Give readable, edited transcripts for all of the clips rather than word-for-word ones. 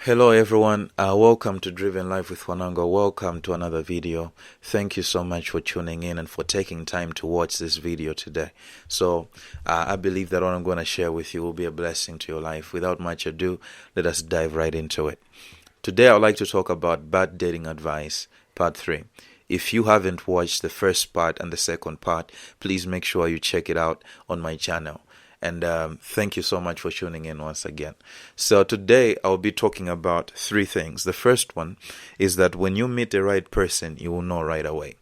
Hello everyone, welcome to Driven Life with Wanangwa. Welcome to another video. Thank you so much for tuning in and for taking time to watch this video today. I believe that what I'm going to share with you will be a blessing to your life. Without much ado, let us dive right into it. Today I would like to talk about bad dating advice, part 3. If you haven't watched the first part and the second part, please make sure you check it out on my channel. And thank you so much for tuning in once again. So today I'll be talking about 3 things. The first one is that when you meet the right person, you will know right away.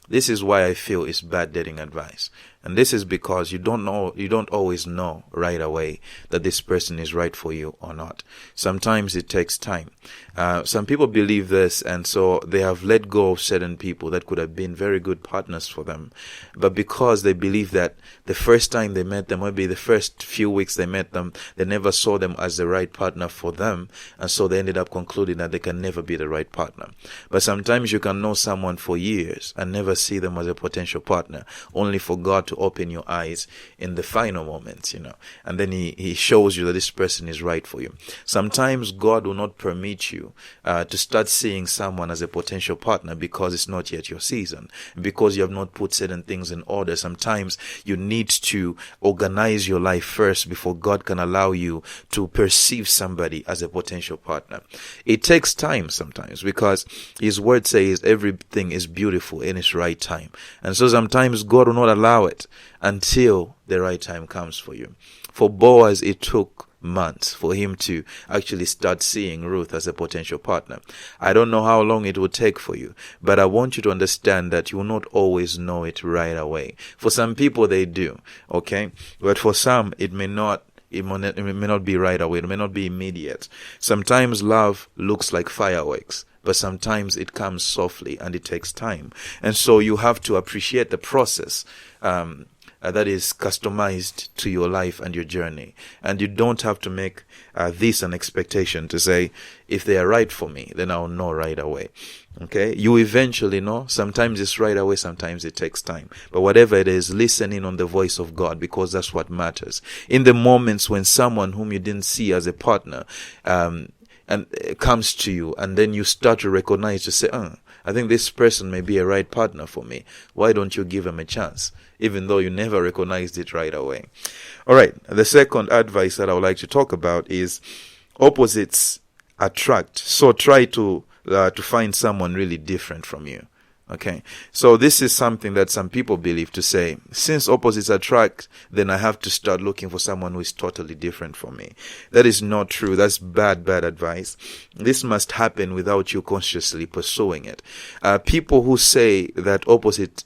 This is why I feel it's bad dating advice. And this is because you don't always know right away that this person is right for you or not. Sometimes it takes time. Some people believe this, and so they have let go of certain people that could have been very good partners for them. But because they believe that the first time they met them, maybe the first few weeks they met them, they never saw them as the right partner for them, and so they ended up concluding that they can never be the right partner. But sometimes you can know someone for years and never see them as a potential partner, only for God to open your eyes in the final moments, and then he shows you that this person is right for you. Sometimes God will not permit you to start seeing someone as a potential partner because it's not yet your season, because you have not put certain things in order. Sometimes you need to organize your life first before God can allow you to perceive somebody as a potential partner. It takes time sometimes because his word says everything is beautiful in its right time. And so sometimes God will not allow it until the right time comes for you. For Boaz, it took months for him to actually start seeing Ruth as a potential partner. I don't know how long it will take for you, but I want you to understand that you will not always know it right away. For some people, they do, okay? But for some, it may not be right away. It may not be immediate. Sometimes love looks like fireworks, but sometimes it comes softly and it takes time. And so you have to appreciate the process that is customized to your life and your journey. And you don't have to make this an expectation to say, if they are right for me, then I'll know right away. Okay? You eventually know. Sometimes it's right away, sometimes it takes time. But whatever it is, listen in on the voice of God, because that's what matters. In the moments when someone whom you didn't see as a partner and it comes to you, and then you start to recognize, to say, I think this person may be a right partner for me. Why don't you give him a chance, even though you never recognized it right away? All right. The second advice that I would like to talk about is opposites attract. So try to find someone really different from you. Okay, so this is something that some people believe, to say, since opposites attract, then I have to start looking for someone who is totally different from me. That is not true. That's bad advice. This must happen without you consciously pursuing it. People who say that opposite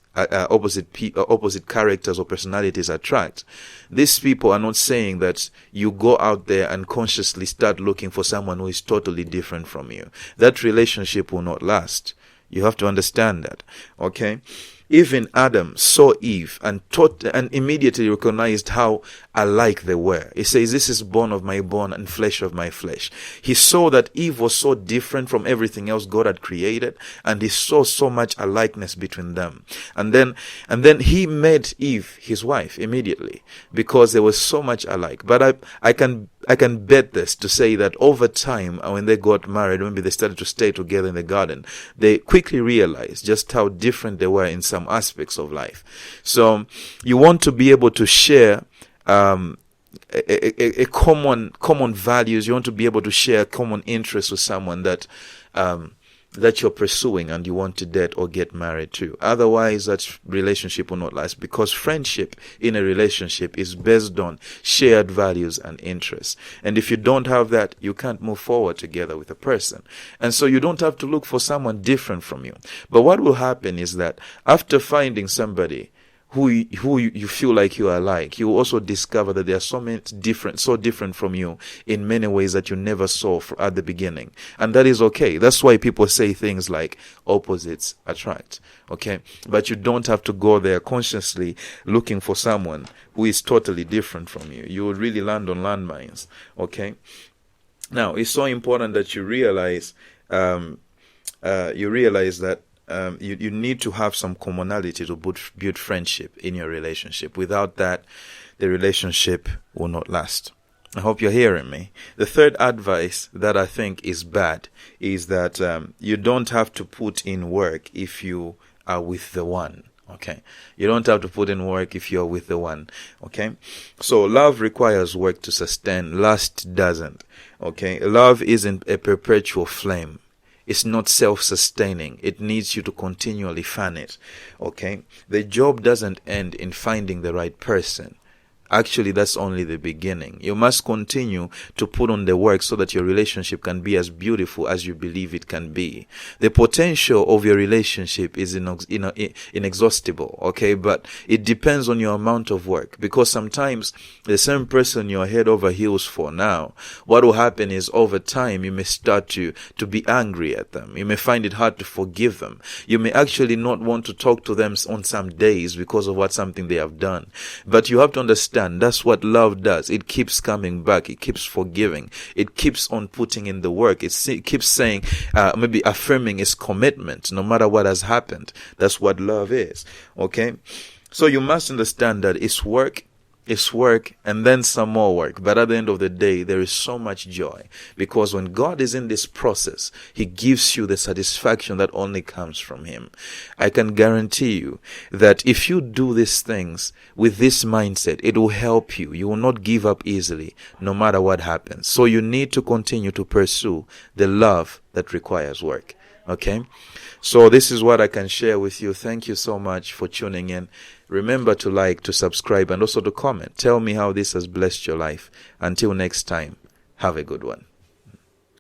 characters or personalities attract, these people are not saying that you go out there and consciously start looking for someone who is totally different from you. That relationship will not last. You have to understand that, okay? Even Adam saw Eve and immediately recognized how alike they were. He says, this is bone of my bone and flesh of my flesh. He saw that Eve was so different from everything else God had created, and he saw so much alikeness between them. And then he made Eve his wife immediately, because there was so much alike. But I can bet this to say that over time, when they got married, maybe they started to stay together in the garden, they quickly realized just how different they were in some aspects of life. So you want to be able to share common values. You want to be able to share common interests with someone that you're pursuing and you want to date or get married to. Otherwise, that relationship will not last, because friendship in a relationship is based on shared values and interests. And if you don't have that, you can't move forward together with a person. And so you don't have to look for someone different from you. But what will happen is that after finding somebody who you feel like you are like, you also discover that they are so different from you in many ways that you never saw at the beginning. And that is okay. That's why people say things like opposites attract. Okay? But you don't have to go there consciously looking for someone who is totally different from you. You will really land on landmines. Okay? Now, it's so important that you realize that you need to have some commonality to build friendship in your relationship. Without that, the relationship will not last. I hope you're hearing me. The third advice that I think is bad is that you don't have to put in work if you are with the one. Okay. You don't have to put in work if you're with the one. Okay. So love requires work to sustain. Lust doesn't. Okay. Love isn't a perpetual flame. It's not self-sustaining. It needs you to continually fan it. Okay. The job doesn't end in finding the right person. Actually, that's only the beginning. You must continue to put on the work so that your relationship can be as beautiful as you believe it can be. The potential of your relationship is inexhaustible, okay? But it depends on your amount of work, because sometimes the same person you're head over heels for now, what will happen is over time you may start to be angry at them. You may find it hard to forgive them. You may actually not want to talk to them on some days because of something they have done. But you have to understand that's what love does. It keeps coming back. It keeps forgiving. It keeps on putting in the work. It keeps saying, maybe affirming its commitment no matter what has happened. That's what love is. Okay? So you must understand that it's work, and then some more work. But at the end of the day, there is so much joy, because when God is in this process, He gives you the satisfaction that only comes from Him. I can guarantee you that if you do these things with this mindset, it will help you. You will not give up easily, no matter what happens. So you need to continue to pursue the love that requires work. Okay? So this is what I can share with you. Thank you so much for tuning in. Remember to like, to subscribe, and also to comment. Tell me how this has blessed your life. Until next time, have a good one.